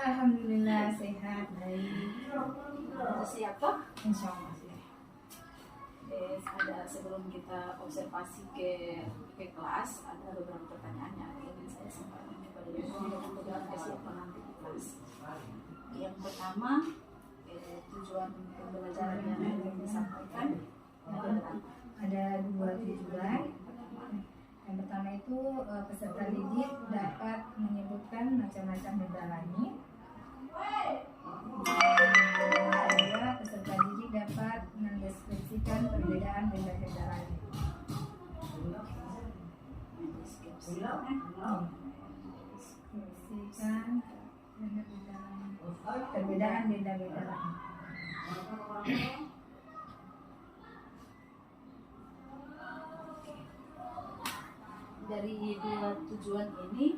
Alhamdulillah sehat, baik. Siap toh? Insya Allah siap. Ada sebelum kita observasi ke kelas, ada beberapa pertanyaan yang ingin saya sampaikan kepada yang kesiapan nanti di kelas. Yang pertama, tujuan pembelajaran yang ingin disampaikan Ada dua tujuan. Yang pertama itu peserta didik dapat menyebutkan macam-macam benda langit. Yang kedua, peserta didik dapat mendeskripsikan perbedaan benda-benda langit. Mendeskripsikan perbedaan benda-benda langit. Dari dua tujuan ini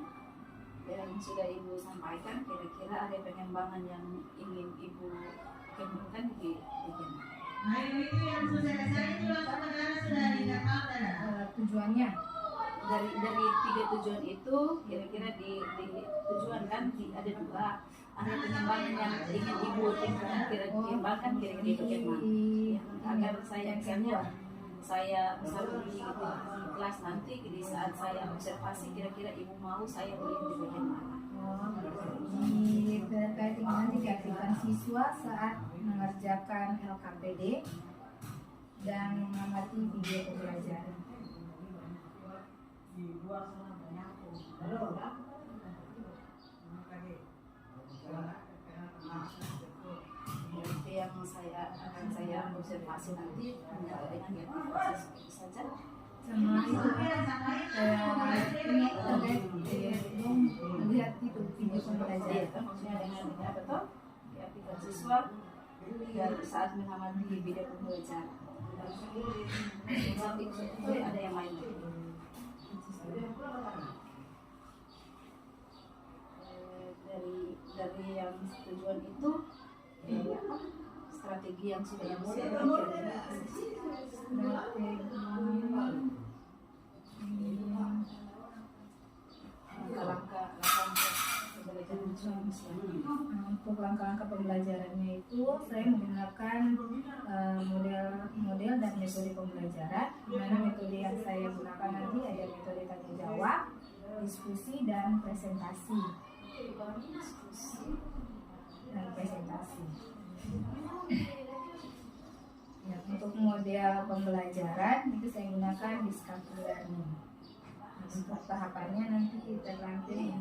yang sudah Ibu sampaikan, kira-kira ada pengembangan yang ingin Ibu kembangkan di bagian Nah ini yang sudah Tujuannya dari tiga tujuan itu kira-kira di tujuan kan ada dua, ada pengembangan yang ingin Ibu kembangkan kira-kira bagaimana ya, agar saya misalnya saya misalnya di kelas nanti di saat saya observasi kira-kira Ibu mau saya beri di bagian mana. Terkait dengan kegiatan siswa saat mengerjakan LKPD dan mengamati video pembelajaran. Itu yang akan saya observasi nanti dengan aktivitas saja. Sama itu ini terkait melihat itu video pembelajaran. Maksudnya dengan apa toh di aplikasi siswa saat mengamati video pembelajaran. Itu ada yang lain. Dari yang tujuan itu strategi yang sudah disiapkan untuk langkah-langkah pembelajarannya itu saya menggunakan model dan metode pembelajaran. Di mana metode yang saya gunakan nanti ada metode tanya jawab, diskusi dan presentasi. Ya, untuk model pembelajaran itu saya gunakan Discovery Learning. Untuk tahapannya nanti kita lampir di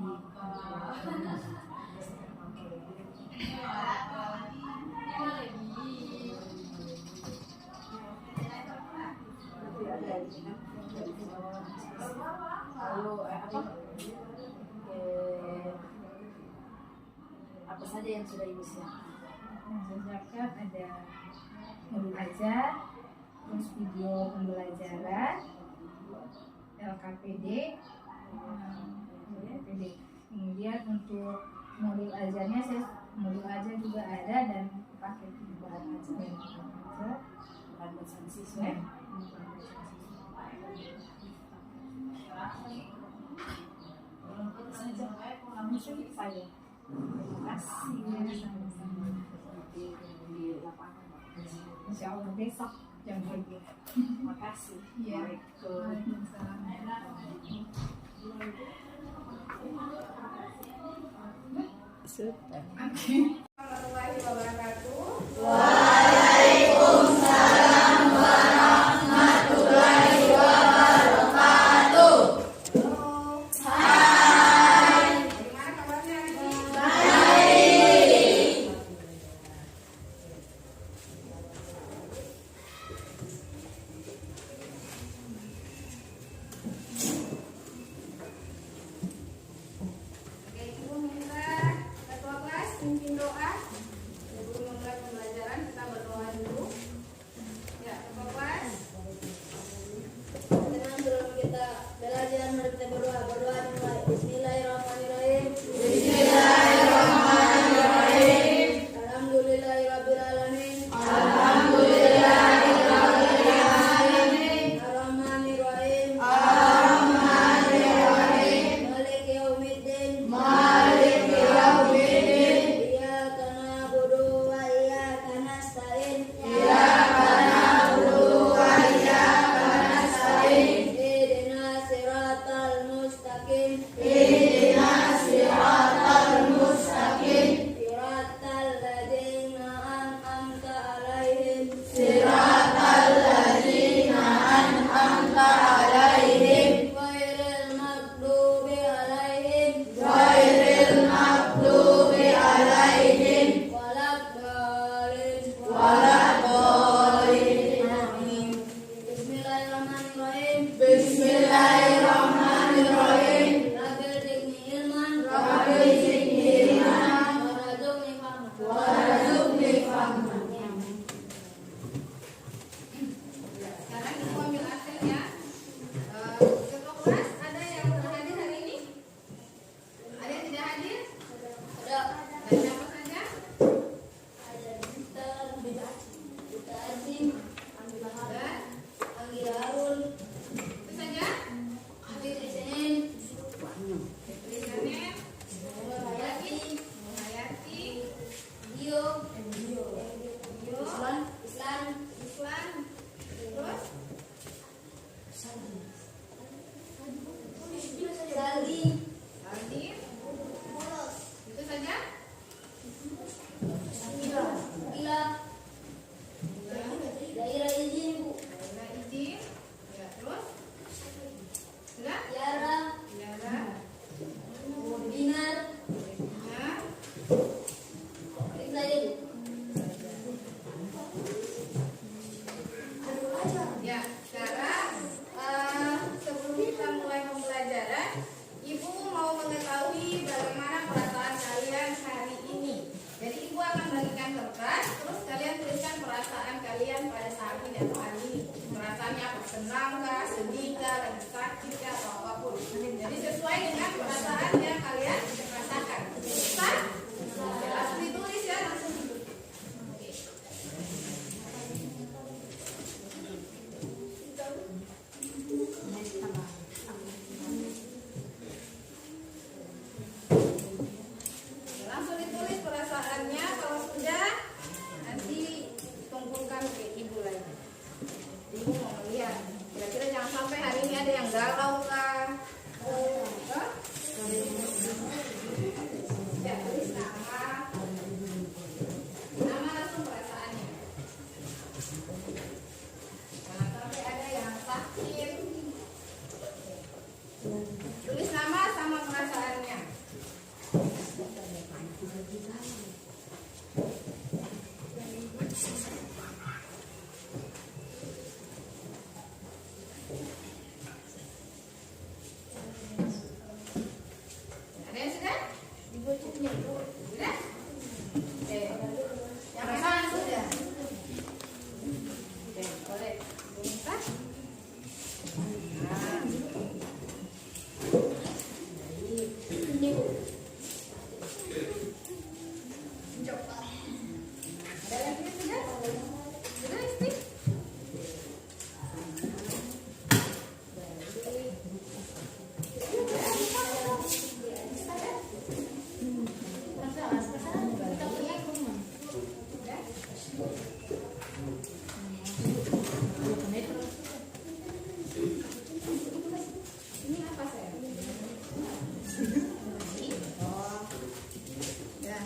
lalu apa saja yang sudah Ibu siapkan? Yang saya siapkan ada modul ajar, terus video pembelajaran, LKPD, kemudian untuk modul ajarnya modul ajar juga ada dan paket bahan ajar Bahan bacaan siswa. Itu saja saya. Terima kasih. Di lapangan. Insya Allah besok jam 7. Terima kasih. Iya. Waalaikumsalam. Warahmatullahi wabarakatuh. Waalaikumsalam warahmatullahi wabarakatuh. Hai. Gimana kabarnya? Baik. Oke, Ibu minta ketua kelas pimpin doa. Sebelum memulai pembelajaran kita berdoa dulu. Ya, ketua kelas. Dengan sebelum kita belajar mari kita berdoa dimulai. Bismillahirrahmanirrahim. Bismillahirrahmanirrahim. Alhamdulillahirabbil alamin. Alhamdulillahirabbil alamin. Arrahmanirrahim. Arrahmanirrahim. Maliki yaumiddin. Maliki yaumiddin. Ya, sekarang sebelum kita mulai pembelajaran, Ibu mau mengetahui bagaimana perasaan kalian hari ini. Jadi Ibu akan bagikan kertas, terus kalian tuliskan perasaan kalian pada saat ini atau hari ini. Perasaannya apa? Senang kah, sedih kah, lagi sakit kah, atau apapun. Jadi sesuai dengan perasaan yang kalian rasakan. Bisa? Oke, langsung ditulis ya, langsung ditulis. Oke. Langsung ditulis perasaannya. Kalau sudah, nanti kumpulkan ke Ibu lagi. Ibu mau melihat. Kira-kira jangan sampai hari ini ada yang galau kah? Hah? Ya, tulis nama. Nama langsung perasaannya. Jangan sampai ada yang sakit. Tulis nama sama perasaannya. Ada yang sudah? Sudah? Oke. Yang mana sudah? Oke, boleh. Minta. Nah. Ada lagi sudah? Sudah istri? Ini apa saya? Oh. Ya.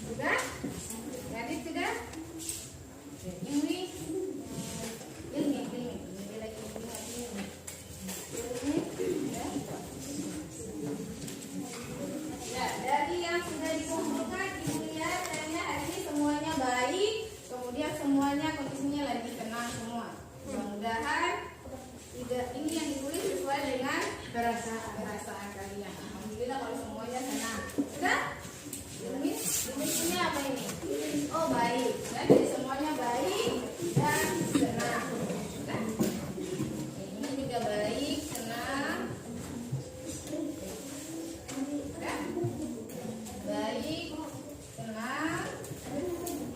Sudah? Jadi sudah? Ini lagi ya, dari yang sudah dikumpulkan, Ibu lihat kayaknya hari ini semuanya baik, kemudian semuanya kondisinya lagi tenang semua. Mudah-mudahan ini yang ditulis sesuai dengan perasaan kalian. Alhamdulillah kalau semuanya tenang. Sudah? Ini apa ini? Oh, baik. Ya, jadi semuanya baik dan tenang. Sudah? Ini juga baik, tenang. Sudah? Baik, tenang.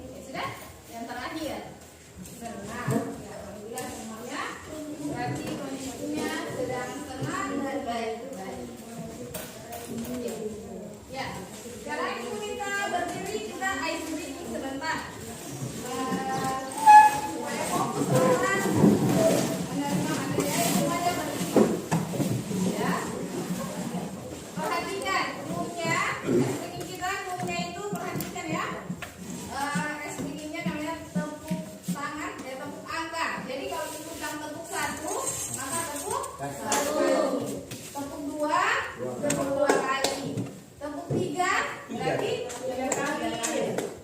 Ya, sudah? Yang terakhir, tenang. Ya, alhamdulillah semuanya berarti kondisinya sedang tenang dan baik. Ya, sekarang Ibu minta berdiri, kita ice breaking sebentar. Supaya fokus teman-teman menerima materi, semuanya berdiri. Ya. Perhatikan rumusnya, ice breaking kita rumusnya itu perhatikan ya. Ice breakingnya namanya tepuk tangan, tepuk angka. Jadi kalau Ibu bilang tepuk 1, maka tepuk 1. Tepuk 2, tepuk 2 kali. Tepuk 3, berarti 3 kali.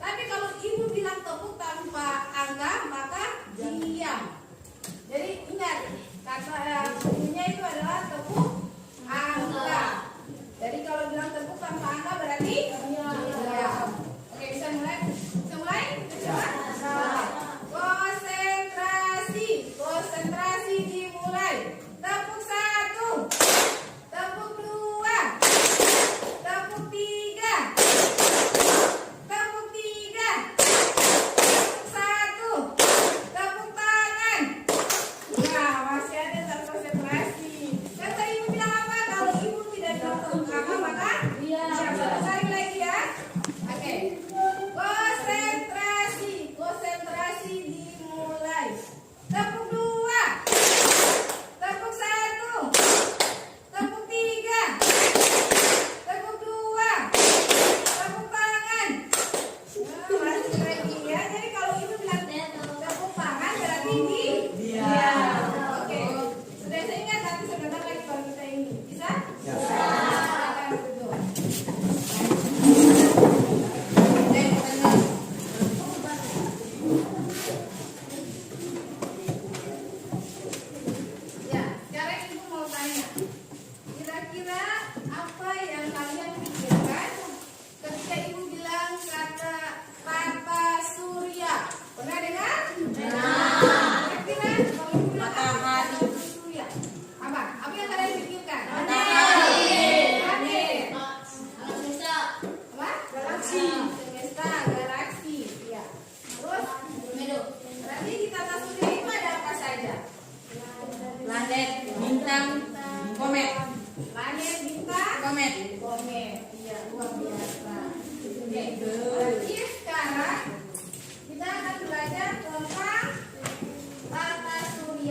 Tapi kalau Ibu bilang tepuk tanpa angka, maka diam. Jadi ingat, kata bunyinya itu adalah tepuk angka. Jadi kalau bilang tepuk tanpa angka berarti diam. Oke, bisa mulai? Bisa mulai? Coba. Konsentrasi. Konsentrasi dimulai. Tepuk 1.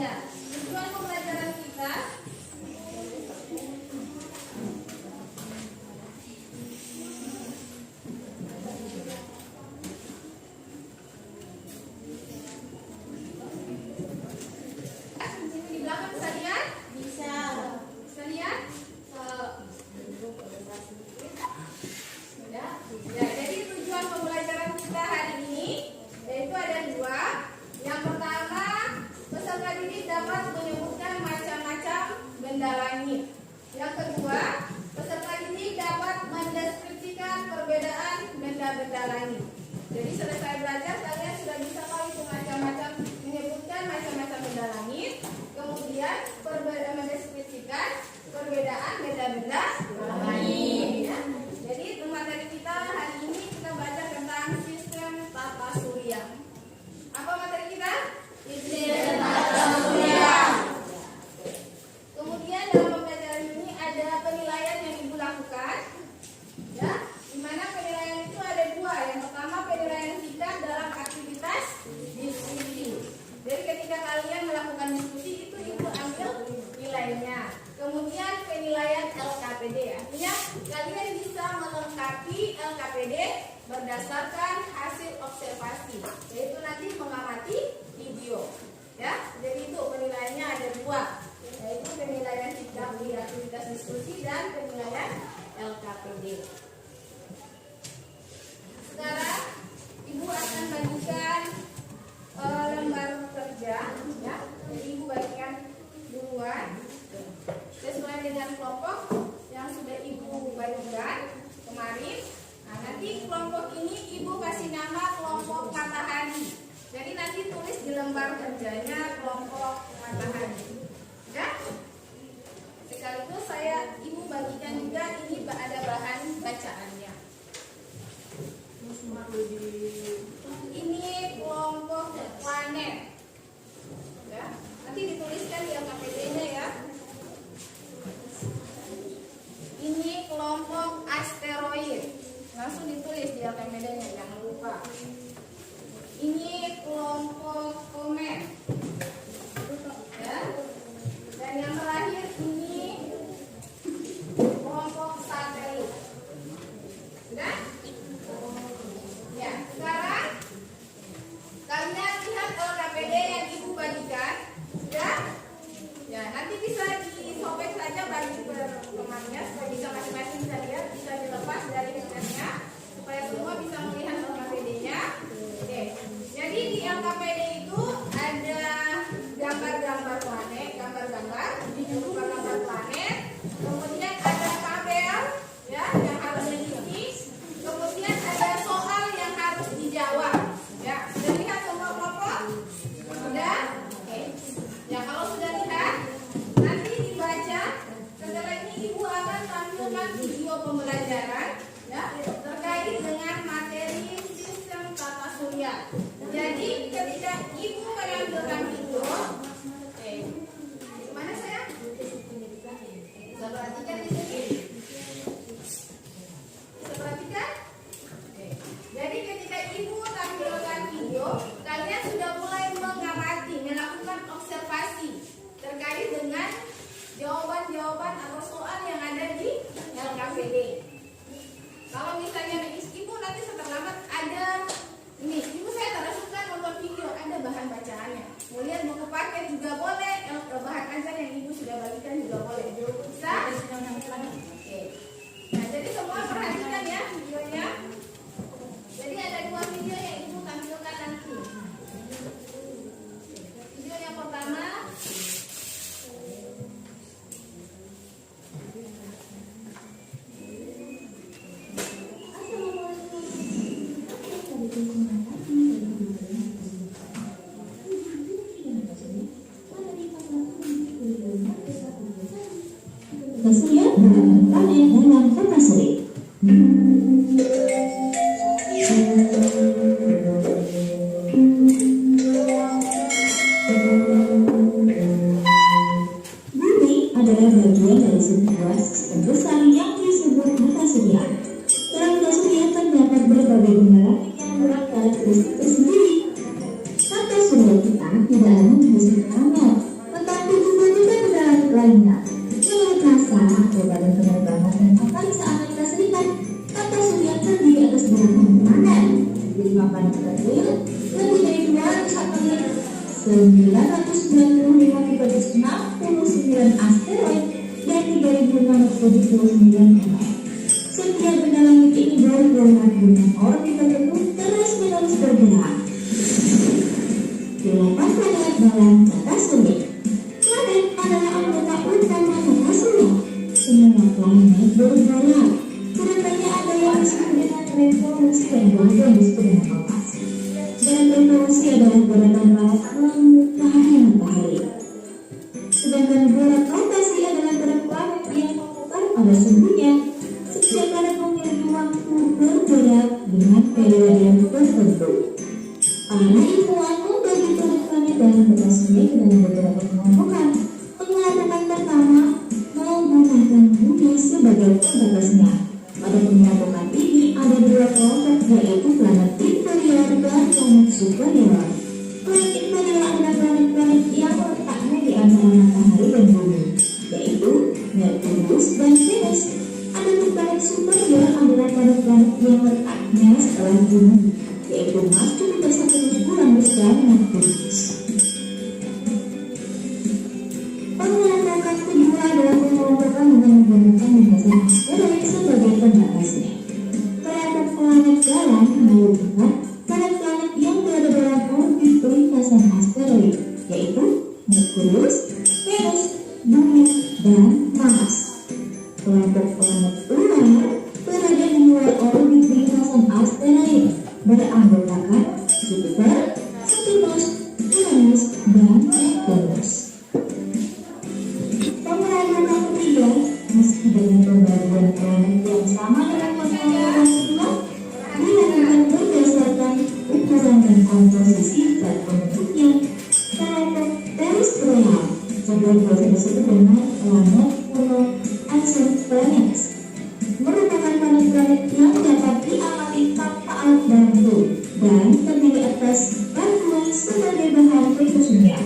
Ya, tujuan pembelajaran kita di belakang bisa lihat? Bisa. Bisa lihat? Ya, jadi tujuan pembelajaran kita hari ini yaitu ada dua. Yang pertama, peserta didik dapat menyebutkan macam-macam benda langit. Yang kedua, peserta didik dapat mendeskripsikan perbedaan benda-benda langit. Jadi selesai belajar kalian sudah bisa tahu itu macam-macam menyebutkan macam-macam benda langit. Kemudian mendeskripsikan perbedaan benda-benda langit. Ya. Jadi materi kita hari ini kita baca tentang sistem tata surya. Apa materi kita? Sistem tata surya. Kemudian dalam pembelajaran ini ada penilaian yang ibu lakukan. Ya, di mana penilaian itu ada dua. Yang pertama penilaian singkat dalam aktivitas diskusi. Jadi ketika kalian melakukan diskusi itu ibu ambil nilainya. Kemudian penilaian LKPD, artinya kalian bisa melengkapi LKPD berdasarkan hasil observasi, yaitu nanti mengamati video. Ya, jadi itu penilaiannya ada dua, yaitu penilaian sikap di aktivitas diskusi dan penilaian LKPD. Sekarang ibu akan bagikan lembar kerja, ya. Jadi ibu bagikan duluan sesuai dengan kelompok yang sudah ibu bagikan kemarin. Nah, nanti kelompok ini ibu kasih nama kelompok matahari. Jadi nanti tulis di lembar kerjanya kelompok matahari. Ya. Sekaligus ibu bagikan juga ini ada bahan bacaannya. Ini kelompok planet. Ya. Nanti dituliskan di LKPD-nya ya. Ini kelompok asteroid. Langsung ditulis di LKPD-nya, jangan lupa. Ini kelompok komet. Ya. Dan yang terakhir ini kelompok satelit. Sudah? Ya, sekarang kalian lihat LKPD yang ibu bagikan. Sudah? Ya, nanti bisa disobek saja bagi temannya supaya bisa masing-masing bisa lihat, bisa dilepas dari headsetnya supaya semua bisa melihat LKPD-nya. Oke. Jadi di LKPD itu ada gambar-gambar planet, gambar-gambar berupa gambar planet. Kemudian ada tabel ya yang harus diisi. Kemudian ada soal yang harus dijawab. Ya, sudah lihat semua kelompok? Sudah? Oke. Ya, kalau sudah lihat, nanti dibaca. Setelah ini ibu akan tampilkan video pembelajaran ya terkait dengan materi sistem tata surya. Jadi ketika ibu menampilkan video, mana saya? Bisa perhatikan di sini. Bisa perhatikan? Jadi ketika ibu tampilkan video, kalian sudah mulai mengamati, melakukan observasi terkait dengan jawaban-jawaban atau soal yang ada di LKPD. Kalau misalnya ibu nanti seterlambat ada ini, ibu saya tidak suka nonton video, ada bahan bacaannya. Mau lihat buku paket juga boleh, bahan ajar yang ibu sudah bagikan juga boleh. Bisa? Oke. Nah, jadi semua perhatikan ya videonya. Jadi ada dua video yang ibu tampilkan nanti. Video yang pertama. Surya beberapa planet dalam tata surya. Bumi adalah bagian dari sebuah sistem besar yang disebut tata surya. Dalam tata surya terdapat berbagai benda yang berkarakteristik tersendiri. Tata surya kita tidak hanya menghasilkan 79 mm. Setiap benda langit ini bergerak dengan orbit tertentu terus-menerus bergerak. 8 planet dalam tata surya. Planet adalah anggota utama tata surya. Semua planet bergerak. Kedepannya ada yang disebut dengan revolusi dan yang disebut dengan rotasi. Dan revolusi adalah gerakan planet memutari matahari. Sedangkan gerak rotasi adalah gerak planet yang memutar pada sumbunya. Setiap planet memiliki waktu bergerak dengan periode yang tertentu. Para ilmuwan membagi planet dalam tata surya ke dalam beberapa pengelompokan. Pengelompokan pertama menggunakan bumi sebagai pembatasnya. Pada pengelompokan ini ada 2 kelompok, yaitu planet inferior dan planet superior. Planet inferior adalah planet-planet yang letaknya di antara matahari dan bumi, yaitu Merkurius dan Venus. Adapun planet superior adalah planet-planet yang letaknya setelah bumi, yaitu Mars, Jupiter, Saturnus, Uranus, dan Neptunus. Pengelompokan kedua adalah pengelompokan dengan menggunakan lintasan asteroid sebagai pembatasnya. Kelompok planet garam merupakan planet-planet yang berada dalam orbit lintasan asteroid, yaitu Merkurius, Venus, Bumi, dan Mars. Kelompok planet ular berada di luar orbit lintasan asteroid, beranggotakan Jupiter, Saturnus, Uranus, dan Neptunus. Pengelompokan ketiga, meski dengan pembagian planet yang sama dengan pengelompokan kedua, dilakukan berdasarkan ukuran dan komposisi zat pembentuknya. Kelompok terestrial juga biasa disebut dengan planet kuno exoplanets, merupakan planet-planet yang dapat diamati tanpa alat bantu dan terdiri atas batuan sebagai bahan penyusunnya.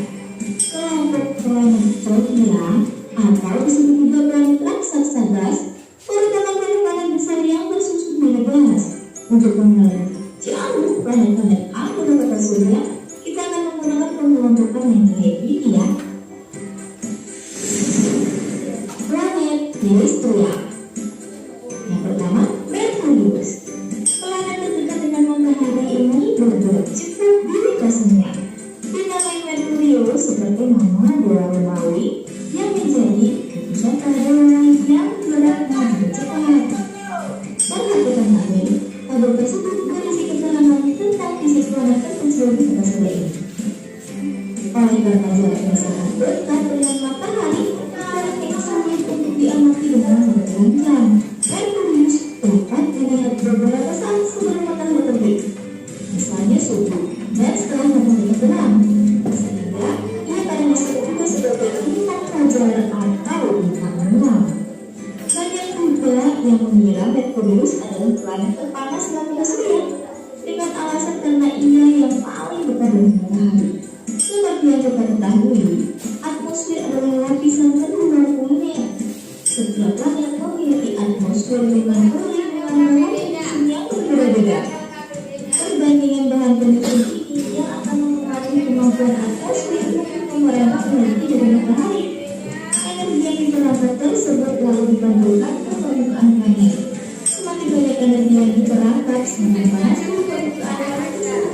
Kelompok planet zodiak atau disebut juga planet raksasa gas merupakan planet-planet besar yang bersusun dari gas. Untuk mengenali jauh planet-planet anggota tata surya, kita akan menggunakan pengelompokan yang kayak ini ya. Planet terrestrial. Yang pertama, Merkurius. Planet terdekat dengan matahari ini bergerak cepat di lintasannya. Dinamai Merkurius seperti nama dewa Romawi yang menjadi pusat adalah yang bergerak cepat. Perhatikan hal ini, tabel tersebut berisi keterangan tentang fisik planet terkecil di tata surya ini. Oleh karena jaraknya sangat dekat dengan matahari, planet ini sulit untuk diamati dengan menggunakan jam. Merkurius dapat dilihat beberapa saat sebelum matahari terbit, misalnya subuh dan setelah matahari terbenam, sehingga ia kadang disebut juga sebagai bintang fajar atau bintang malam. Banyak juga yang mengira Merkurius adalah planet terpanas dalam tata surya dengan alasan karena ia yang paling dekat dengan matahari. Seperti yang kita ketahui, atmosfer adalah lapisan kedua planet. Setiap planet memiliki atmosfer dengan penyusun yang berbeda-beda. Perbandingan bahan penyusun ini yang akan mempengaruhi kemampuan atmosfer untuk memerintah energi dari matahari. Energi yang diperangkat tersebut lalu dipantulkan ke permukaan planet. Semakin banyak energi yang diperangkat, semakin panas permukaan planet tersebut.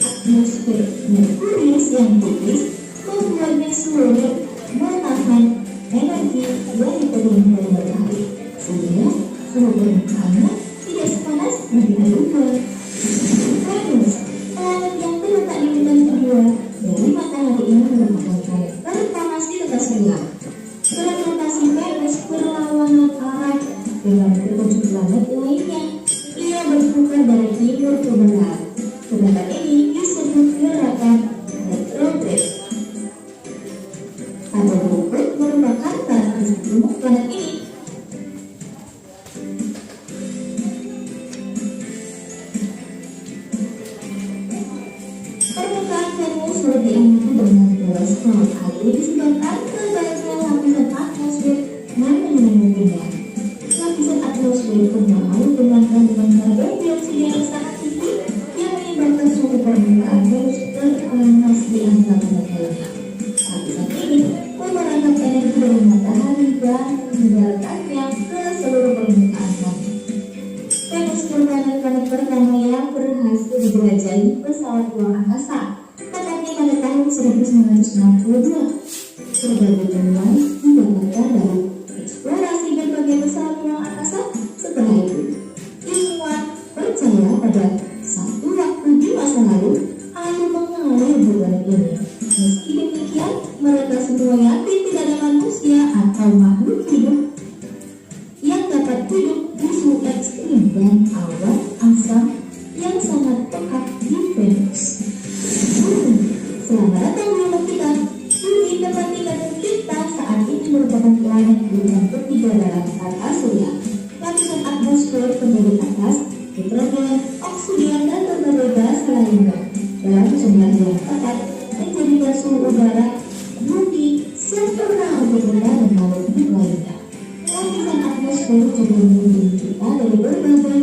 Atmosfer Merkurius yang tipis membuatnya sulit menahan energi yang diterima dari matahari, sehingga suhu permukaannya tidak sepanas matahari juga. Venus, planet yang terletak di urutan kedua dari matahari ini merupakan planet terpanas di tata surya. Gerak rotasi Venus berlawanan arah dengan ketujuh planet lainnya. Ia berputar dari timur ke barat. Gerakan ini disebut gerakan retrograde. Pada berikut merupakan karakteristik umum planet ini. Permukaan Venus diamati dengan teleskop. Hal ini disebabkan kebanyakan lapisan atmosfer yang menyelimutinya. Lapisan atmosfer terdahulu dengan kandungan karbon dioksida yang sangat tinggi yang menyebabkan suhu permukaan Venus terpanas di antara planet-planet. Lapisan ini memerangkap energi dari matahari dan meninggalkannya planet pertama yang berhasil dijelajahi pesawat luar angkasa, tepatnya pada tahun 1962. Berbagai temuan didapatkan dari eksplorasi berbagai pesawat luar angkasa setelah itu. Ilmuwan percaya pada satu waktu di masa lalu, air mengalir di planet ini. Meski demikian, mereka semua yakin tidak ada manusia atau makhluk hidup yang dapat hidup di suhu ekstrim dan awan asam yang sangat pekat di Venus. Selamat datang di rumah kita. Bumi tempat tinggal kita saat ini merupakan planet bintang ketiga dalam tata surya. Lapisan atmosfer terdiri atas nitrogen, oksigen, dan berbagai gas lainnya dalam jumlah yang tepat menjadikan suhu udara bumi sempurna untuk kita dan makhluk hidup lainnya. Lapisan atmosfer juga melindungi kita dari berbagai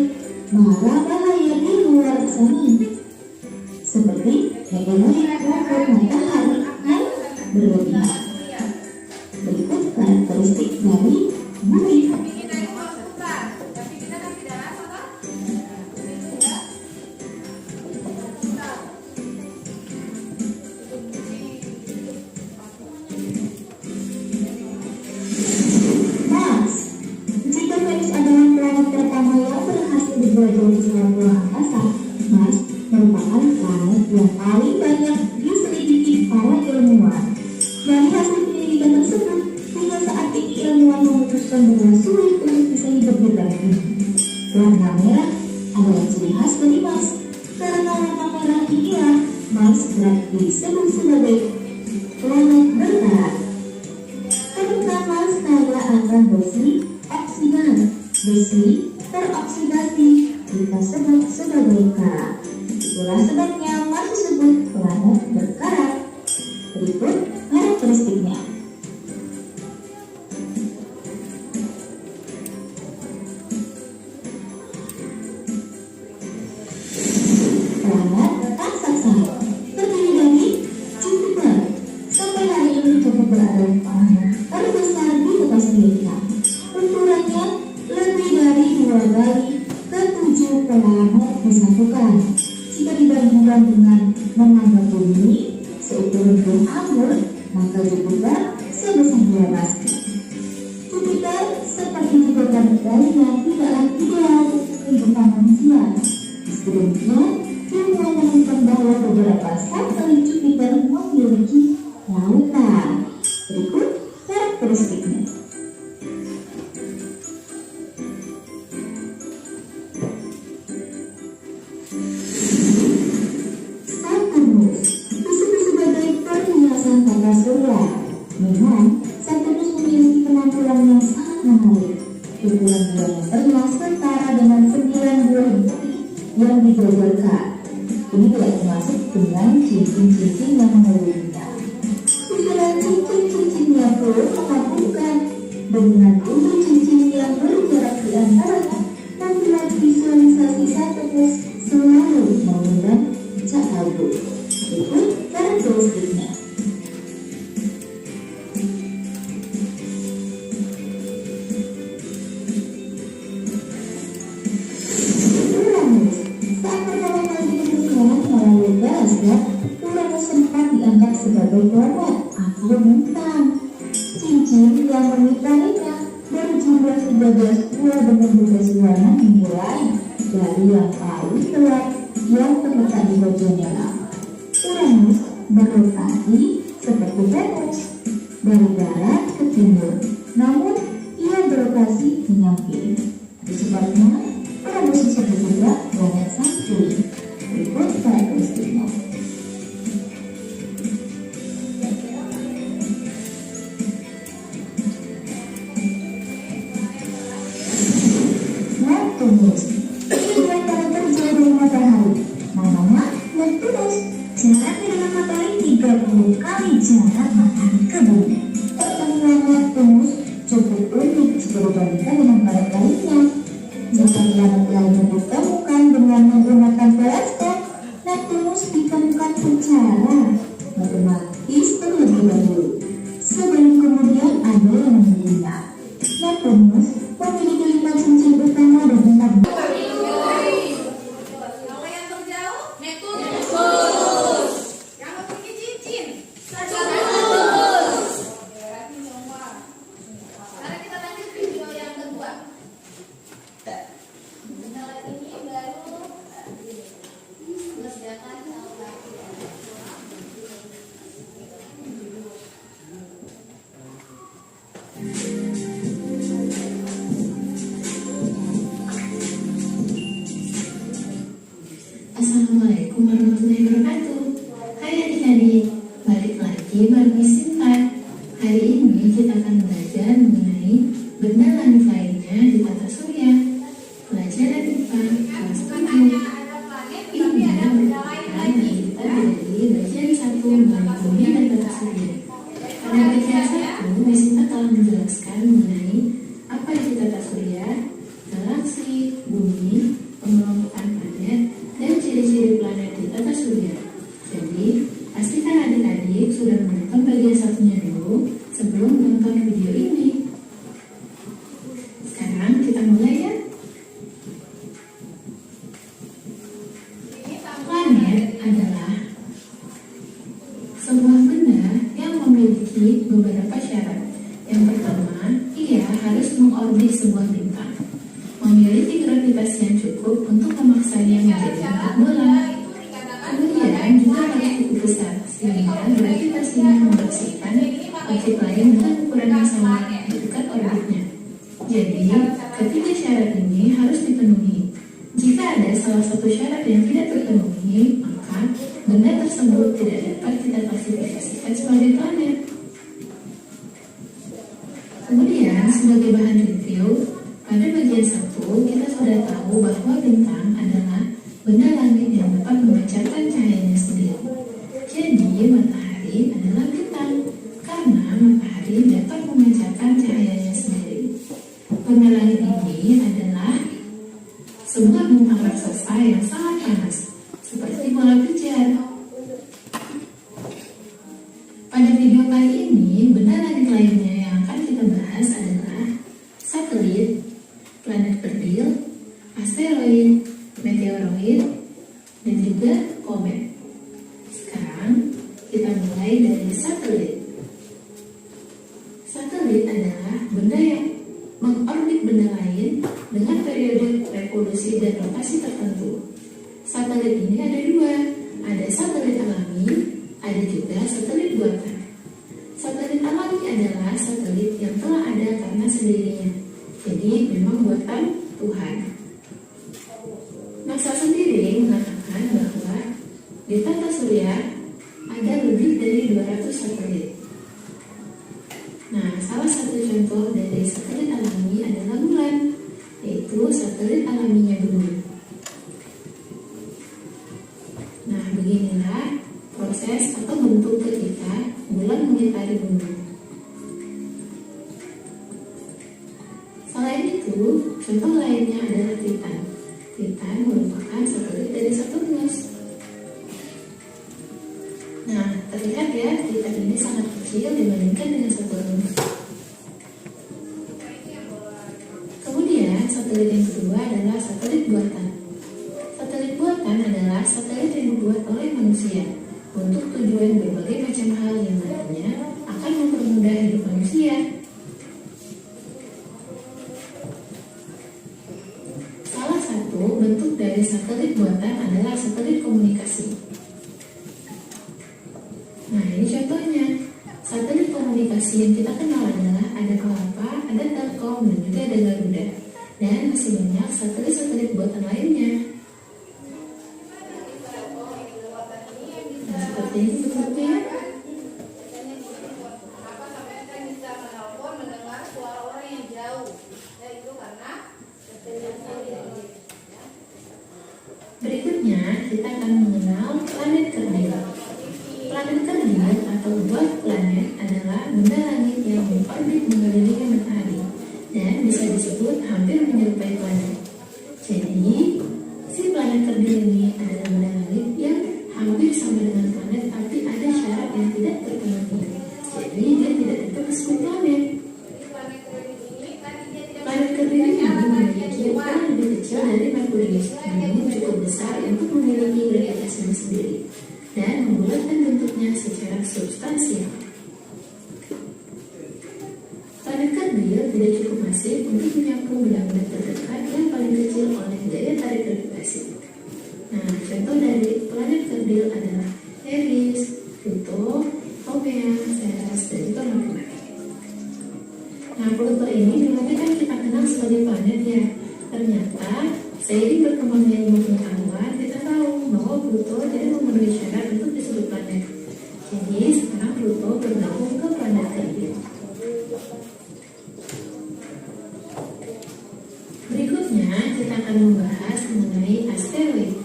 mara bahaya di luar sana, seperti meteorit maupun matahari yang berlebihan. Berikut karakteristik dari bumi. Dijelajahi pesawat luar angkasa, Mars merupakan planet yang paling banyak diselidiki para ilmuwan. Dari hasil penyelidikan tersebut, hingga saat ini ilmuwan memutuskan bahwa sulit untuk bisa hidup di planet ini. Warna merah adalah ciri khas dari Mars. Karena warna merah inilah Mars kerap disebut sebagai planet berkarat. Permukaan Mars kaya akan besi oksidan. Besi teroksidasi kita sebut sebagai karat. Itulah sebabnya Mars disebut planet berkarat. Berikut karakteristiknya. Planet raksasa terdiri dari Jupiter. Sampai hari ini Jupiter berada di planet terbesar di atas kita. Ukurannya lebih dari 2 kali ke-7 planet disatukan. Jika dibandingkan dengan menganggap bumi seukuran gunung anggur, maka Jupiter sebesar 12. Jupiter seperti juga planet lainnya tidaklah ideal untuk kehidupan manusia. Meski demikian, ilmuwan menemukan bahwa beberapa satelit Jupiter memiliki lautan. Berikut karakteristiknya. Memang, Saturnus memiliki penampilan yang sangat menarik. Ukuran diameternya setara dengan 9 buah bumi yang dijajarkan. Ini tidak termasuk dengan cincin-cincin yang mengelilinginya. Susunan cincin-cincinnya pun mengagumkan. Dengan ujung cincin yang berjarak di antaranya, tampilan visualisasi Saturnus selalu mengundang decak kagum. Berikut karakteristiknya. Uranus sempat dianggap sebagai planet atau bintang. Cincin yang mengitarinya berjumlah 13 buah dengan berbagai warna dimulai dari yang paling gelap yang terletak di bagian dalam. Uranus berrotasi seperti Venus dari barat ke timur, namun ia berrotasi menyamping. Disebabnya Uranus disebut juga planet Sanctuary. Berikut karakteristiknya. Neptunus. Ini diantara terjauh dari matahari. Namanya Neptunus. Jaraknya dengan matahari 30 kali jarak matahari ke bumi. Pertemuan Neptunus cukup unik jika dibandingkan dengan planet lainnya. Jika planet lainnya ditemukan dengan menggunakan teleskop, Neptunus ditemukan secara matematis terlebih dahulu, sebelum kemudian ada yang menghina. Neptunus memiliki 5 cincin utama dan 6 Assalamualaikum warahmatullahi wabarakatuh. Hai adik-adik, balik lagi bareng Miss Sinta. Hari ini kita akan belajar mengenai benda langit lainnya di tata surya. Pelajaran IPA kelas 7. Ini merupakan kita dari bagian 1 mengenai bumi dan tata surya. Pada bagian 1, Miss Sinta telah menjelaskan mengenai apa itu tata surya, galaksi, bumi, pengelompokan planet, dan ciri-ciri planet di tata surya. Jadi, pastikan adik-adik sudah menonton bagian satunya dulu sebelum menonton video ini. Sekarang kita mulai ya. Planet adalah sebuah benda yang memiliki beberapa syarat. Yang pertama, ia harus mengorbit sebuah bintang, memiliki gravitasi yang cukup untuk memaksanya menjadi bentuk bola. Kemudian juga harus cukup besar sehingga gravitasinya menghasilkan objek lain dengan ukuran yang sama di dekat orbitnya. Jadi, ketiga syarat ini harus dipenuhi. Jika ada salah satu syarat yang tidak terpenuhi, maka benda tersebut tidak dapat kita klasifikasikan sebagai planet. Kemudian, sebagai bahan review, pada bagian 1, kita sudah tahu bahwa bintang adalah benda langit yang dapat memancarkan cahayanya sendiri. Jadi, matahari adalah bintang, karena matahari dapat memancarkan cahayanya sendiri. Benda langit ini adalah sebuah bintang raksasa yang sangat panas, seperti bola pijar. Pada video kali ini, benda langit lainnya yang akan kita bahas adalah satelit, planet kerdil, asteroid, meteoroid, dan juga komet. Sekarang kita mulai dari satelit. Satelit adalah benda yang mengorbit benda lain dengan periode revolusi dan rotasi tertentu. Satelit ini ada dua, ada satelit alami, ada juga satelit buatan. Satelit alami adalah satelit yang telah ada karena sendirinya. Jadi memang buatan Tuhan. NASA sendiri mengatakan bahwa di tata surya ada lebih dari 200 satelit. Nah, salah satu contoh dari satelit alami adalah bulan, yaitu satelit alaminya bumi. Nah, beginilah proses atau bentuk ketika bulan mengitari bumi. Selain itu, contoh lainnya adalah Titan. Titan merupakan satelit dari Saturnus. Nah, terlihat ya, Titan ini sangat kecil dibandingkan dengan Saturnus. Kemudian, satelit yang kedua adalah satelit buatan. Satelit buatan adalah satelit yang dibuat oleh manusia untuk tujuan berbagai macam hal yang nantinya akan mempermudah hidup manusia. Salah satu bentuk dari satelit buatan adalah satelit komunikasi. Nah, ini contohnya. Satelit komunikasi yang kita kenal adalah ada Kelapa, ada Telkom, dan juga ada Garuda. Dan masih banyak satelit-satelit buatan lainnya. Nah, seperti ini bentuknya. Berikutnya, kita akan mengenal planet kerdil. Planet kerdil atau dwarf planet adalah benda langit yang mengorbit mengelilingi matahari dan bisa disebut hampir menyerupai planet. Jadi, si planet kerdil ini adalah benda langit yang hampir sama dengan planet, tapi ada syarat yang tidak terpenuhi. Jadi, dia tidak dapat disebut planet. Planet kerdil ini memiliki ukuran lebih kecil dari Merkurius, namun cukup besar untuk memiliki gravitasinya sendiri dan membulatkan bentuknya secara substansial. Planet kerdil tidak cukup masif untuk menyapu benda-benda terdekat yang paling kecil oleh daya tarik gravitasi. Nah, contoh dari planet kerdil adalah Eris, Pluto, Haumea, Ceres, dan juga Merkuri. Nah, Pluto ini dulunya kan kita kenal sebagai planet ya. Ternyata seiring berkembangnya ilmu pengetahuan, kita tahu bahwa Pluto tidak memenuhi syarat untuk disebut planet. Jadi sekarang Pluto bergabung ke planet Earth. Berikutnya kita akan membahas mengenai asteroid.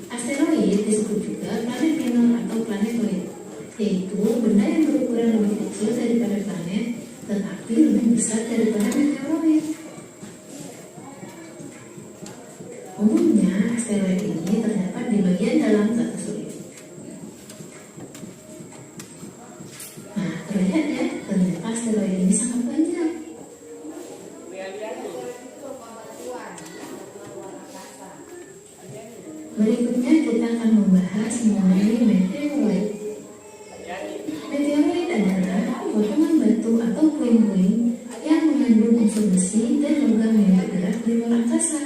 Asteroid disebut juga planet minor atau planetoid, yaitu benda yang berukuran lebih kecil daripada planet tetapi lebih besar daripada meteoroid. Umumnya asteroid ini terdapat di bagian dalam tata surya. Nah, terlihat ya, ternyata asteroid ini sangat banyak. Berikutnya kita akan membahas mengenai meteoroid. Meteoroid adalah potongan batu atau puing-puing yang mengandung unsur besi dan logam yang bergerak di luar angkasa.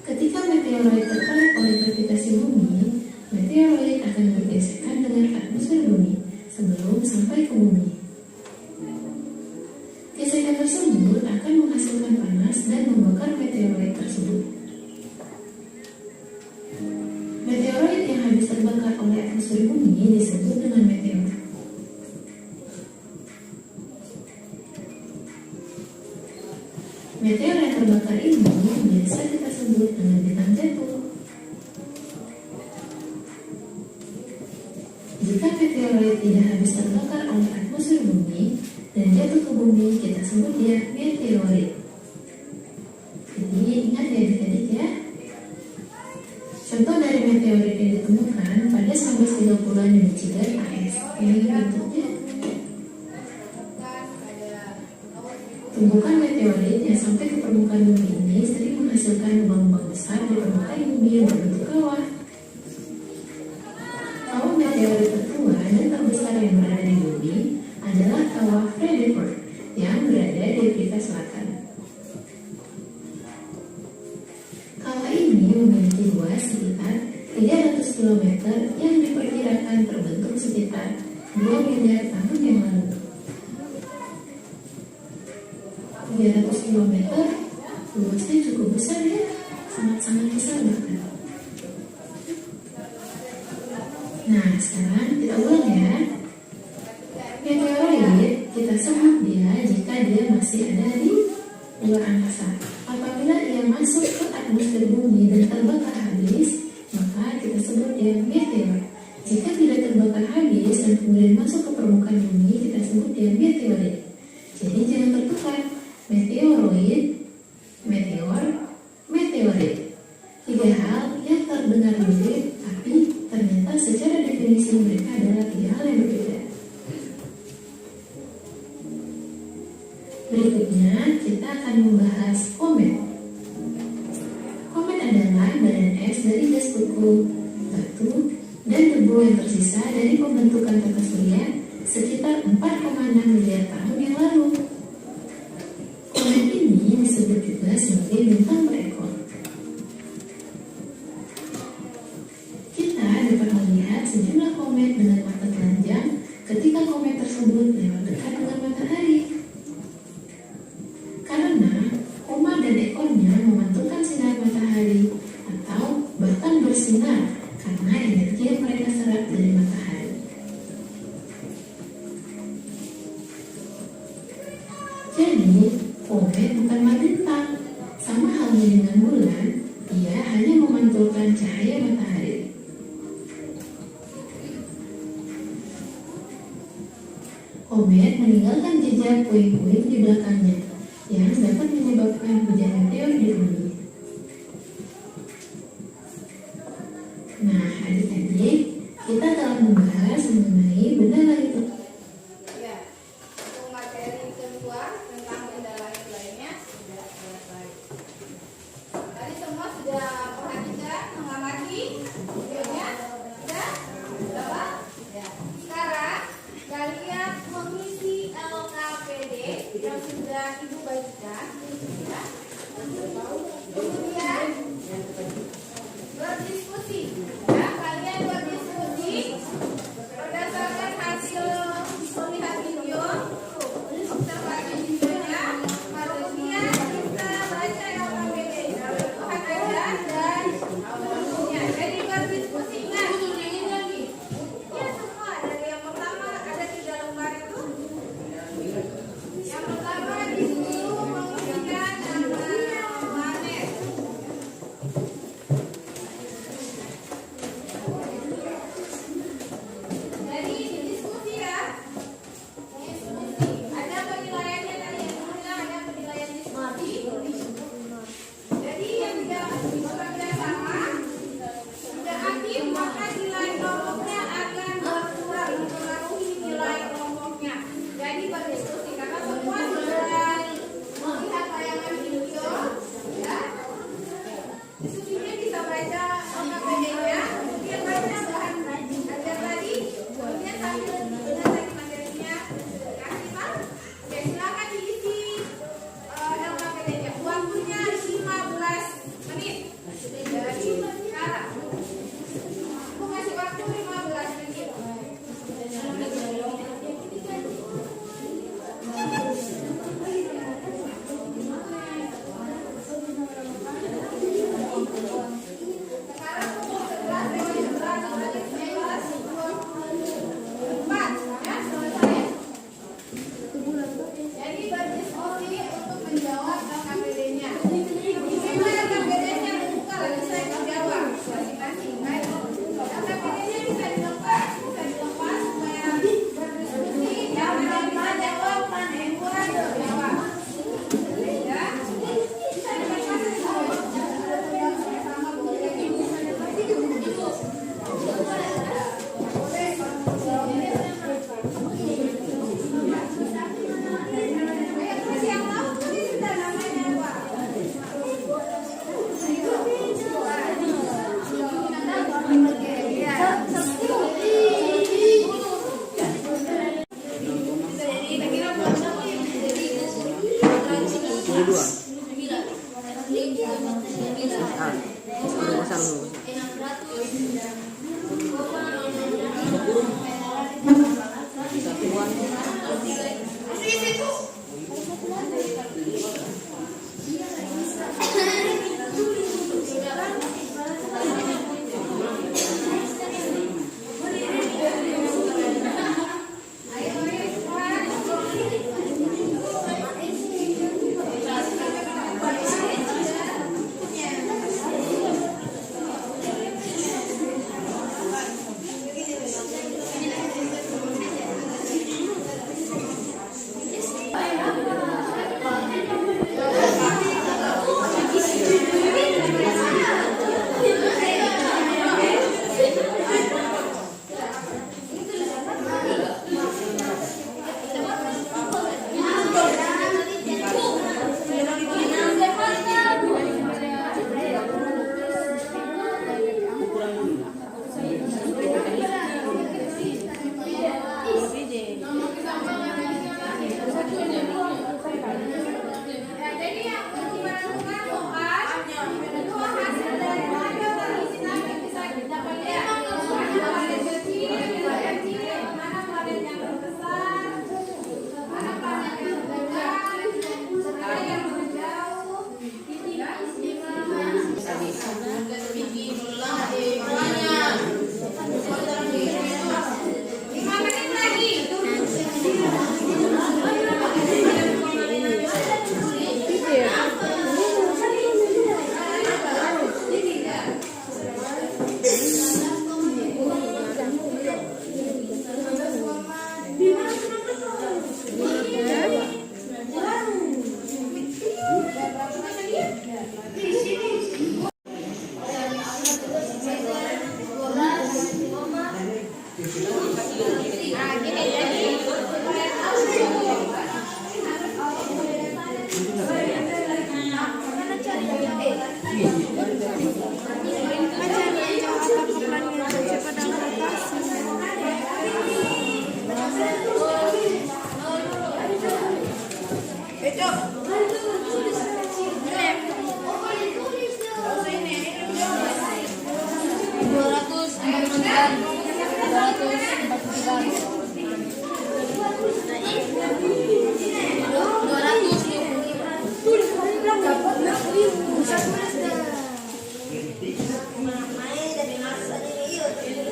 Ketika meteoroid tertarik oleh gravitasi bumi, meteoroid akan bergesekan dengan atmosfer bumi sebelum sampai ke bumi. Gesekan tersebut akan menghasilkan panas dan membakar meteoroid tersebut. Meteoroid yang habis terbakar oleh atmosfer bumi disebut dengan meteor. Meteor yang terbakar ini biasa kita sebut dengan bintang jatuh. Jika meteoroid tidak habis terbakar oleh atmosfer bumi dan jatuh ke bumi, kita sebut dia meteorit. Jadi ingat ya adik-adik ya. Contoh dari meteorit yang ditemukan pada 1930-an di Michigan, AS. Ini bentuknya. Tumbukan meteorit yang sampai ke permukaan bumi ini sering menghasilkan lubang-lubang besar di permukaan bumi yang berbentuk kawah. Kawah meteorit tertua dan terbesar yang berada di bumi adalah kawah Frederick yang berada di Afrika Selatan. Kawah ini memiliki luas sekitar 300 km yang diperkirakan terbentuk sekitar 2 miliar tahun yang lalu. 300 km luasnya cukup besar ya, sangat-sangat besar bahkan. Nah, sekarang kita ulang ya. Meteoroid kita sebut dia jika dia masih ada di luar angkasa. Apabila ia masuk ke atmosfer bumi dan terbakar habis, maka kita sebut dia meteor. Jika tidak terbakar habis dan kemudian masuk ke permukaan bumi, kita sebut dia meteorit. Jadi jangan tertukar. Meteoroid, meteor, meteorit. Tiga hal yang terdengar mirip, tapi ternyata secara definisi mereka adalah tiga hal yang berbeda. Berikutnya kita akan membahas komet. Komet adalah badan es dari gas beku, batu, dan debu yang tersisa dari pembentukan tata surya sekitar 4,6 miliar tahun yang lalu. Komet ini disebut juga sebagai bintang berekor. Kita dapat melihat sejumlah komet dengan mata telanjang ketika komet tersebut lewat dekat dengan matahari. Karena koma dan ekornya memantulkan sinar matahari atau bahkan bersinar karena energi yang mereka serap dari matahari. Jadi, komet bukanlah bintang, sama halnya dengan bulan, ia hanya memantulkan cahaya matahari. Komet meninggalkan jejak puing-puing di belakangnya yang dapat menyebabkan hujan meteor di bumi. Nah, adik-adik, kita telah membahas mengenai benda langit. Ya, untuk materi kedua tentang benda langit lainnya sudah selesai. Tadi semua sudah perhatikan, mengamati videonya, sudah? Bapak? Ya. Sekarang kalian mengisi LKPD yang sudah Ibu bagikan, ya. Kemudian berdiskusi, ya. Kalian berdiskusi berdasarkan hasil melihat video dua.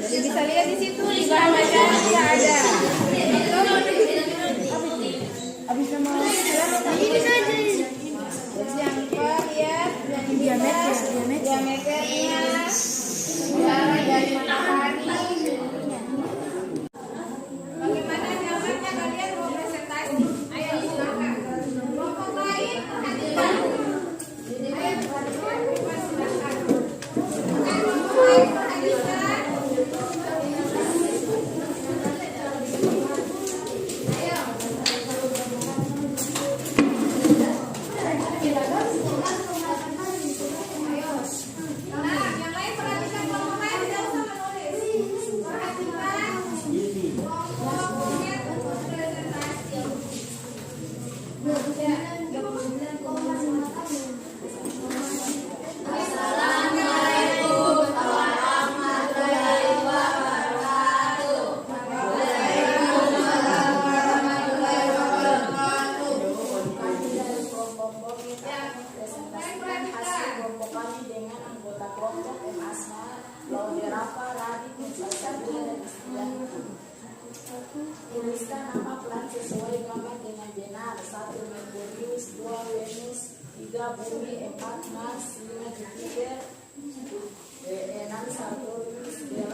Bisa lihat di situ di bahan bacaan ada. Habis sama ini saja. Jangan lupa lihat diameternya, cara dari matahari. Bagaimana gambarnya kalian mau presentasi? Ayo silakan. Kelompok lain perhatikan. Ayo silakan. Kelompok lain perhatikan. Tuliskan nama planet sesuai gambar dengan benar. 1 Merkurius, 2 Venus, 3 Bumi, 4 Mars, 5 Jupiter, 6 Saturnus, 8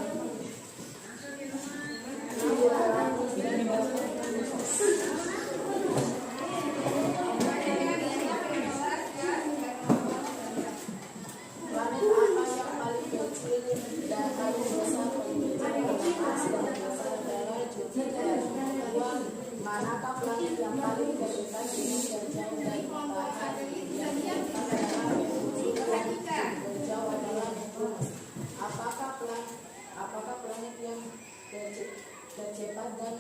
manakah planet yang paling terdekat dengan terjauh dari matahari? Terjauh adalah Neptunus. Apakah planet yang tercepat dan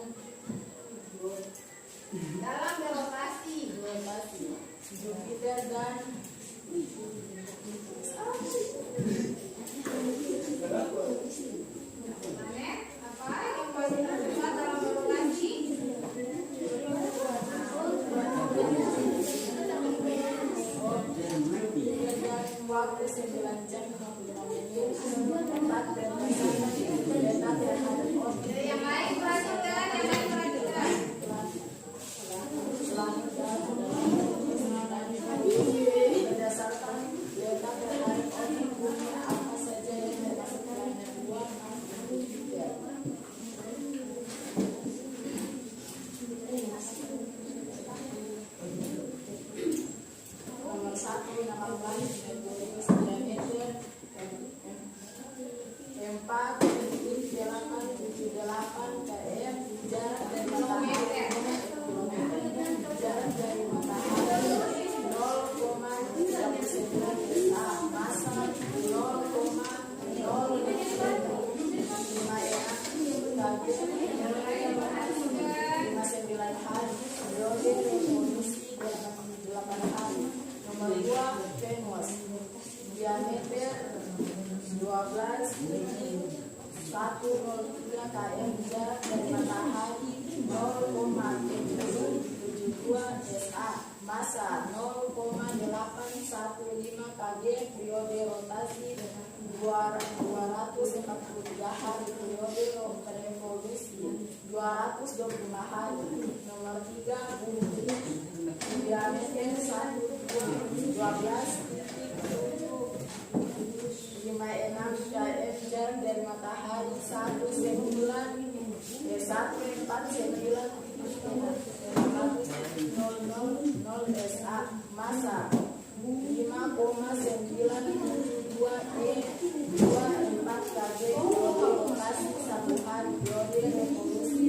dalam rotasi? Jupiter dan Apa yang paling terlibat dalam bergaji? waktu 9 jam 55 menit. Tempat dan masa terhadap objek Yang lain perhatikan, yang lain perhatikan. berdasarkan data terhadap objek bumi apa saja yang termasuk planet 2, 6, 3. Nomor 1 nama planet Merkurius diameter 4,7878 km, jarak dari matahari jarak dari matahari 0,39 SA, masa 0,056 hari, periode revolusi 8 hari. Nomor 2 Venus diameter 12,103 km, jarak dari matahari 0,7072 SA, masa 0,815 kg, periode rotasi 243 hari, periode revolusi 225 hari. Nomor 3 bumi diameter 12,756 km, jarak dari matahari 1,490 SA, masa 5,972 24 kg, rotasi 1 hari, periode revolusi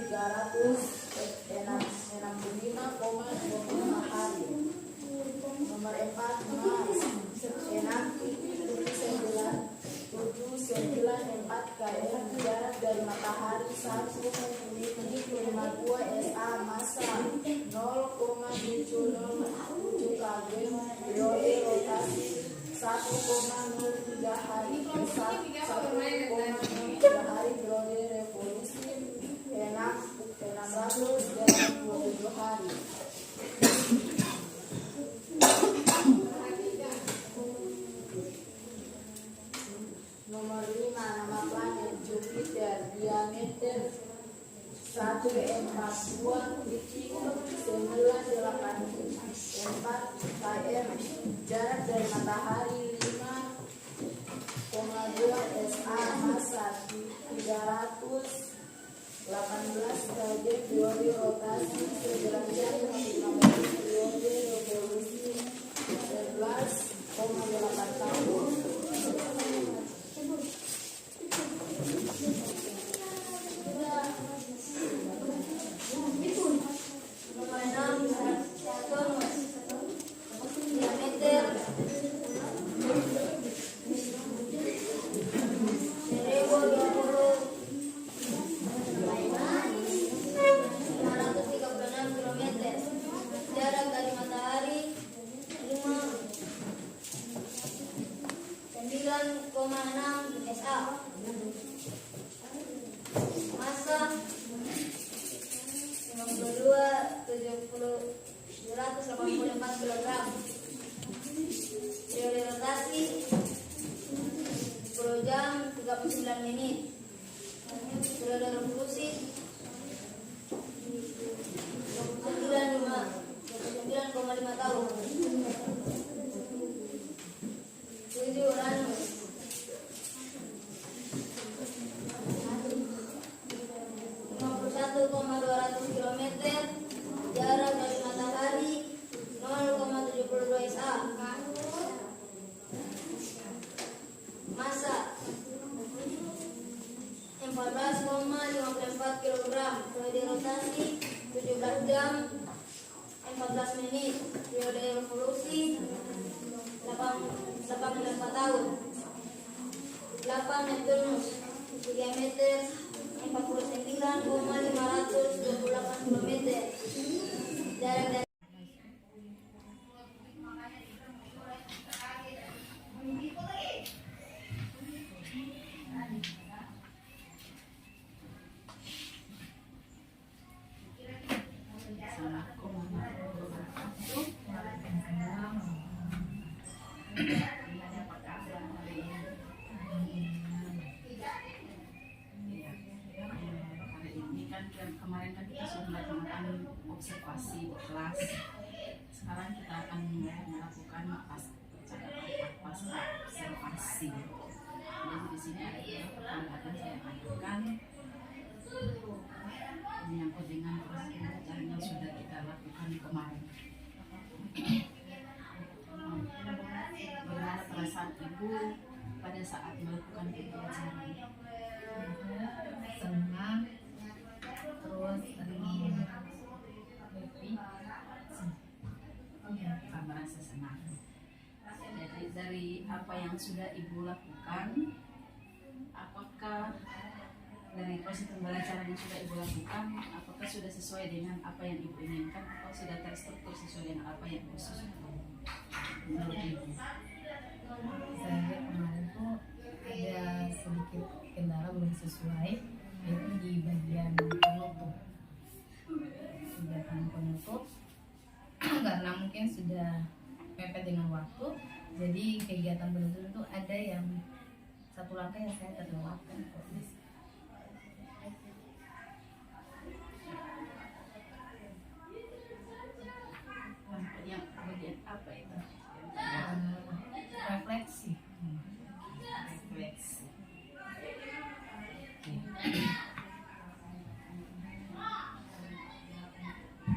365,25 hari. Nomor 4 Mars 6,794 km, jarak dari matahari 1,52 SA, masa 0,707 kg, periode rotasi 1,03 hari, 1,03 hari, periode revolusi 627 hari. Nomor 5 nama planet Jupiter diameter 1,42,984 km, jarak dari matahari 5,2 SA, masa 318 kg, periode rotasi 9 jam 15 menit, periode revolusi 11,8 tahun. Nomor 6 Saturnus diameter 1.536 km, jarak dari matahari 9,6 SA, masa 284 kg, periode rotasi 10 jam 39 menit, periode revolusi 29,5 tahun. 7 Uranus 51,200 km, jarak dari matahari 0,72 SA, masa 14,54 kg, periode rotasi 17 jam 14 menit, periode revolusi 84 tahun. 8 Neptunus diameter 49,528 km, jarak dari Assalamualaikum warahmatullahi wabarakatuh. Apa kabar hari ini? Hari ini kan kemarin kan kita sudah melakukan observasi di kelas. Sekarang kita akan melakukan pasca observasi. Jadi di sini ada beberapa pertanyaan saya ajukan menyangkut dengan proses pembelajaran yang sudah kita lakukan kemarin. Bagaimana perasaan ibu pada saat melakukan pembelajaran? Senang, terus happy. Kita merasa senang. Jadi dari apa yang sudah ibu lakukan, apakah dari proses pembelajaran yang sudah ibu lakukan, apakah sudah sesuai dengan apa yang ibu inginkan atau sudah terstruktur sesuai dengan apa yang ibu susun? Menurut ibu? Saya lihat kemarin tuh ada sedikit kendala belum sesuai, yaitu di bagian penutup. Kegiatan penutup karena mungkin sudah mepet dengan waktu, jadi kegiatan penutup itu ada yang satu langkah yang saya terlewatkan. Yang bagian apa itu? Refleksi. Refleksi.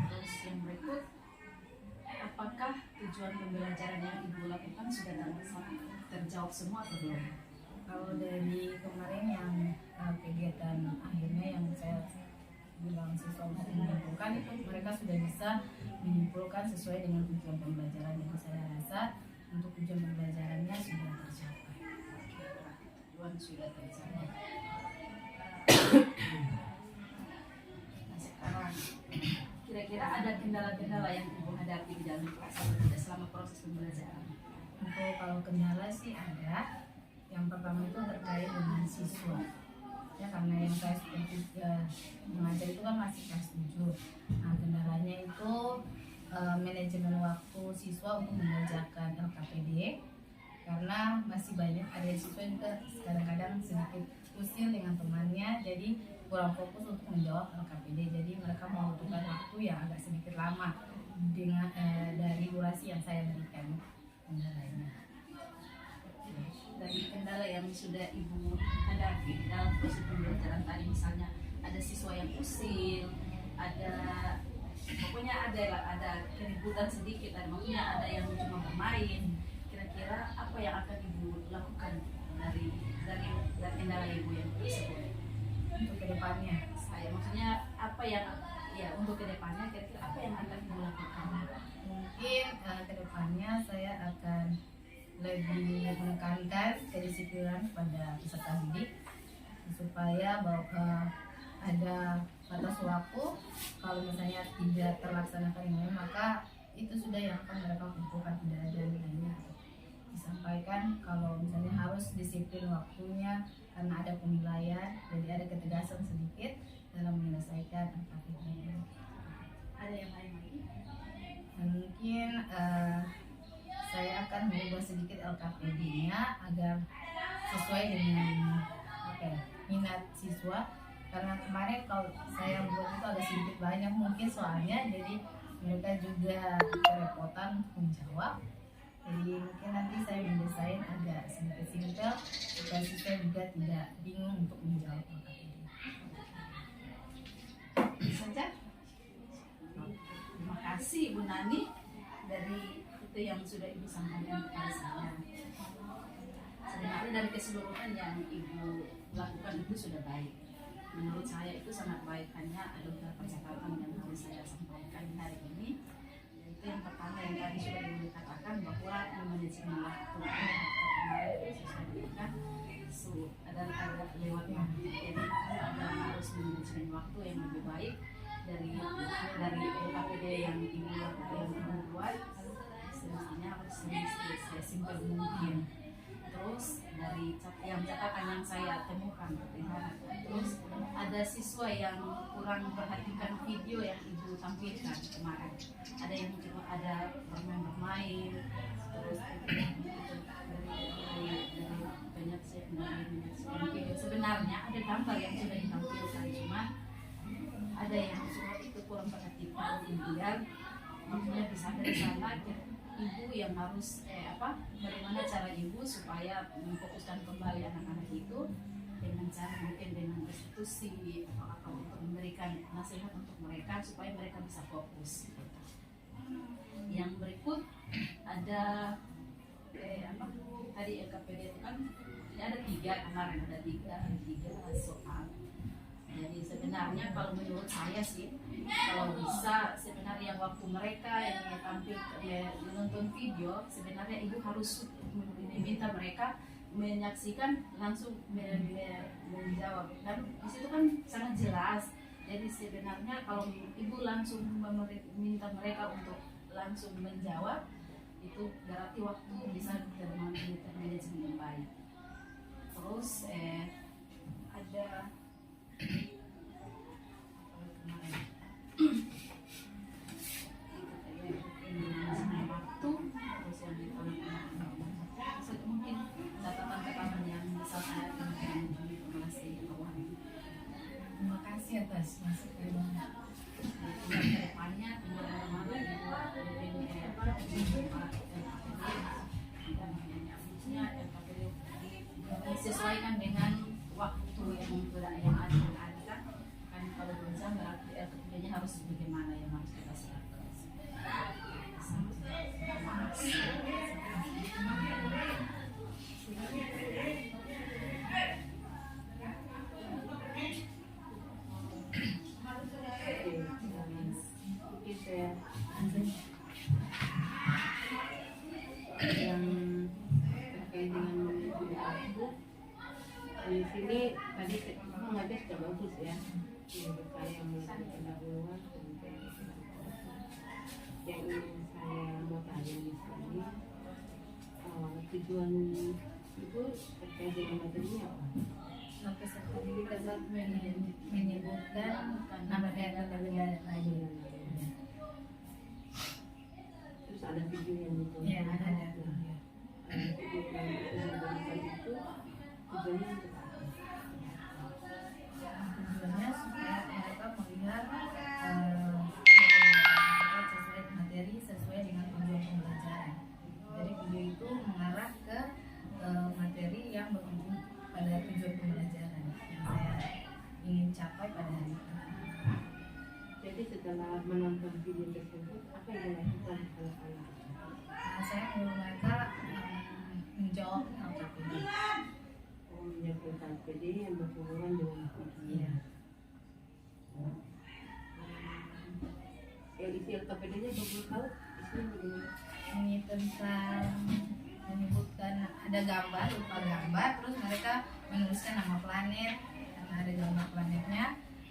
Terus yang berikut, apakah tujuan pembelajaran yang ibu lakukan sudah terjawab semua atau belum? Kalau dari kemarin yang kegiatan akhirnya yang saya bilang siswa untuk menyimpulkan, itu mereka sudah bisa menyimpulkan sesuai dengan tujuan pembelajaran. Jadi saya rasa untuk tujuan pembelajarannya sudah tercapai. Tujuan sudah tercapai. Nah, sekarang kira-kira ada kendala-kendala yang ibu hadapi di dalam kelas atau tidak selama proses pembelajaran? Untuk kalau kendala sih ada. Yang pertama itu terkait dengan siswa. Ya, karena yang saya mengajar itu kan masih kelas 7. Nah, kendalanya itu manajemen waktu siswa untuk mengerjakan LKPD, karena masih banyak ada siswa yang juga kadang-kadang sedikit usil dengan temannya, jadi kurang fokus untuk menjawab LKPD. Jadi mereka membutuhkan waktu yang agak sedikit lama dengan dari durasi yang saya berikan. Kendalanya Dari kendala yang sudah ibu hadapi dalam proses pembelajaran tadi, misalnya ada siswa yang usil, pokoknya ada keributan sedikit, maksudnya ada yang cuma bermain. Kira-kira apa yang akan ibu lakukan dari kendala ibu yang tersebut untuk kedepannya. Saya maksudnya apa yang untuk kedepannya kira-kira apa yang akan ibu lakukan? Mungkin kedepannya saya akan lebih menekankan kedisiplinan pada peserta didik supaya ada batas waktu. Kalau misalnya tidak terlaksanakan ini, maka itu sudah yang akan mereka kumpulkan, tidak ada nilainya. Disampaikan kalau misalnya harus disiplin waktunya karena ada penilaian, jadi ada ketegasan sedikit dalam menyelesaikan LKPD. Ada yang lain lagi? Mungkin saya akan mengubah sedikit LKPD-nya agar sesuai dengan minat siswa, karena kemarin kalau saya buat itu agak sedikit banyak mungkin soalnya, jadi mereka juga kerepotan untuk menjawab. Jadi mungkin nanti saya mendesain agak sedikit simpel supaya siswa juga tidak bingung untuk menjawab LKPD. Saja. Terima kasih Ibu Nani dari itu yang sudah ibu sampaikan kepada saya. Sebenarnya dari keseluruhan yang ibu lakukan itu sudah baik. Menurut saya itu sangat baik, hanya ada beberapa catatan yang harus saya sampaikan hari ini. Itu yang pertama yang tadi sudah ibu katakan bahwa manajemen waktu kemarin itu saya berikan ada lewat waktu. Jadi ada harus manajemen waktu yang lebih baik dari LKPD yang ibu lakukan, yang ibu buat. Semestinya harus sesimpel mungkin. Itu terus dari yang catatan yang saya temukan, terus ada siswa yang kurang perhatikan video yang ibu tampilkan kemarin. Ada yang cuma ada bermain-bermain, terus dari banyak video. Sebenarnya ada gambar yang sudah ditampilkan, cuma ada yang cuma itu kurang perhatikan. Kemudian tentunya bisa dari sana ibu yang harus bagaimana cara ibu supaya memfokuskan kembali anak-anak itu dengan cara mungkin dengan restitusi atau untuk memberikan nasihat untuk mereka supaya mereka bisa fokus. Yang berikut ada tadi LKPD itu kan ada 3 kemarin, ada tiga soal. Jadi sebenarnya kalau menurut saya sih, kalau bisa sebenarnya waktu mereka yang tampil menonton video, sebenarnya ibu harus meminta mereka menyaksikan langsung menjawab. Dan di situ kan sangat jelas. Jadi sebenarnya kalau ibu langsung meminta mereka untuk langsung menjawab, itu berarti waktu bisa termanage dengan baik. Terus ada waktu, terus yang mungkin catatan-catatan yang bisa saya temukan di informasi awal. Terima kasih atas masukannya. Kedepannya disesuaikan dengan waktu yang ada kan kalau bisa berarti LKPD-nya harus bagaimana yang harus kita siapkan. Yang terkait dengan aku di sini tadi mengajar sudah bagus ya, saya melakukan pendahuluan sampai yang ingin saya mau tanya di sini, tujuan itu terkait dengan materinya apa? Sampai saat ini kita menyebutkan nama daerah lagi. Terus ada video yang itu? Ya, ada. Video yang diberikan itu tujuannya untuk apa? Tujuannya supaya mereka melihat sesuai materi sesuai dengan tujuan pembelajaran. Jadi video itu mengarah ke materi yang berujung pada tujuan pembelajaran yang saya ingin capai pada hari ini. Jadi setelah menonton video tersebut, apa yang dilakukan oleh anak? Saya menyuruh mereka menjawab LKPD. Menjawab LKPD yang berhubungan dengan video. Isi LKPD-nya tahu? Ini tentang menyebutkan ada gambar, berupa gambar, terus mereka menuliskan nama planet, karena ada gambar planetnya,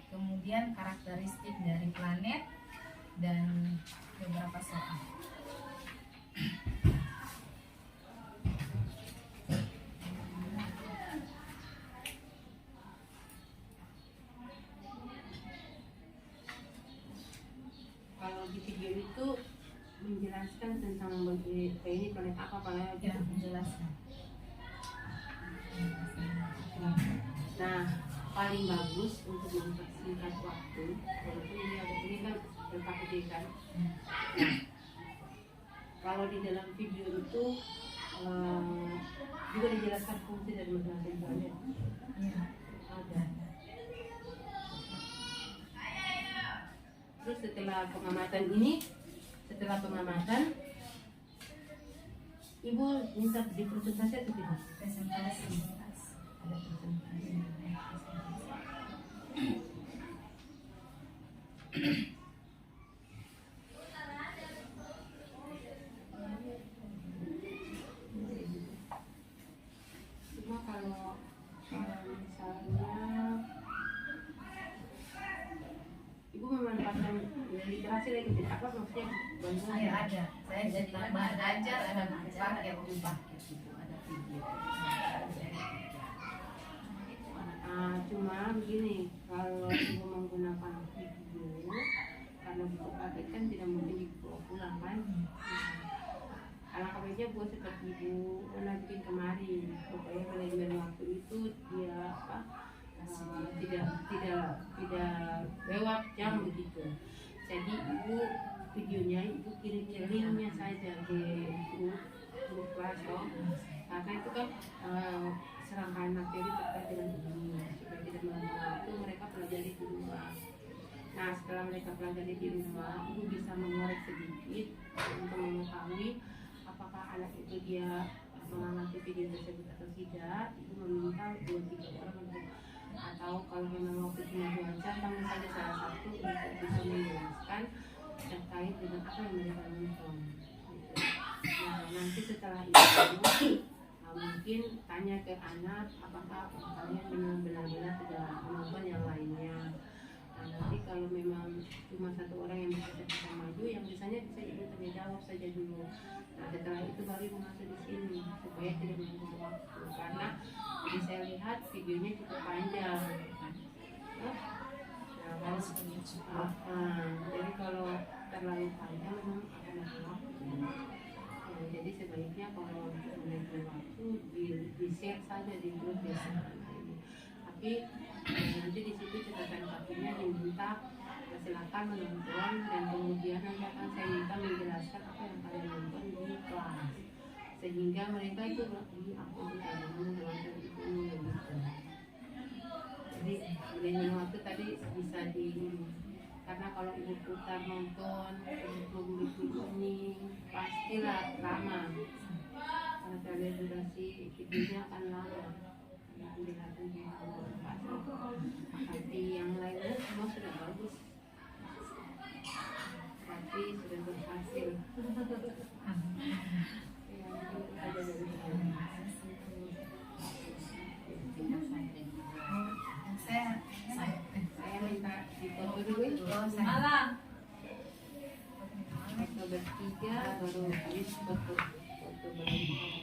kemudian karakteristik dari planet dan beberapa soal. Kalau di video itu menjelaskan tentang ini planet apa planet Ya, menjelaskan. Nah, paling bagus untuk mempersingkat waktu, walaupun ini kan LKPD kan. Nah, kalau di dalam video itu juga dijelaskan fungsi dari masing-masing planet. Ya, Ada. Terus setelah pengamatan Ibu minta dipresentasi atau tidak? presentasi. Ada presentasi. Cuma kalau misalnya Ibu memanfaatkan literasi lagi tidak apa maksudnya bantuan Saya ada. Saya jadi tambah aja ada paket paket itu ada video. Cuma begini, kalau ibu menggunakan video karena buku paket kan tidak mungkin dibawa pulang kan. Alangkah baiknya buat seperti ibu pernah bikin kemarin, supaya manajemen waktu itu dia tidak lewat jam begitu. Jadi ibu videonya ibu kirim linknya saja ke grup kelas karena itu kan serangkaian materi terkait dengan ini supaya tidak mengganggu waktu mereka pelajari di rumah. Nah setelah mereka pelajari di rumah, ibu bisa mengorek sedikit untuk mengetahui apakah anak itu dia mengamati video tersebut atau tidak. Ibu meminta 2-3 orang untuk, atau kalau memang waktu cuma 2 jam, panggil saja salah satu untuk bisa menjelaskan terkait dengan apa yang mereka nonton. Nah nanti setelah itu mungkin tanya ke anak apakah kalian benar-benar tidak menonton yang lainnya. Nah nanti kalau memang cuma 1 orang yang bisa maju, yang bisanya bisa ibu tanya jawab saja dulu. Nah setelah itu baru ibu masuk di sini supaya tidak mengganggu waktu, karena jadi saya lihat videonya cukup panjang. Jadi kalau terlalu panjang memang akan mengganggu waktu. Jadi sebaiknya kalau manajemen waktu di-share saja di grup ya. Tapi nanti di situ catatan kakinya diminta silakan menonton, dan kemudian nanti akan saya minta menjelaskan apa yang kalian nonton di kelas, sehingga mereka itu lebih aku menonton itu gitu. Jadi manajemen waktu tadi bisa di, karena kalau ibu putar nonton belum ini pastilah lama, karena saya lihat durasi videonya akan lama. Tapi yang lainnya semua sudah bagus, tapi sudah berhasil. Saya minta difoto dulu. Malam. Foto bertiga baru habis foto bareng.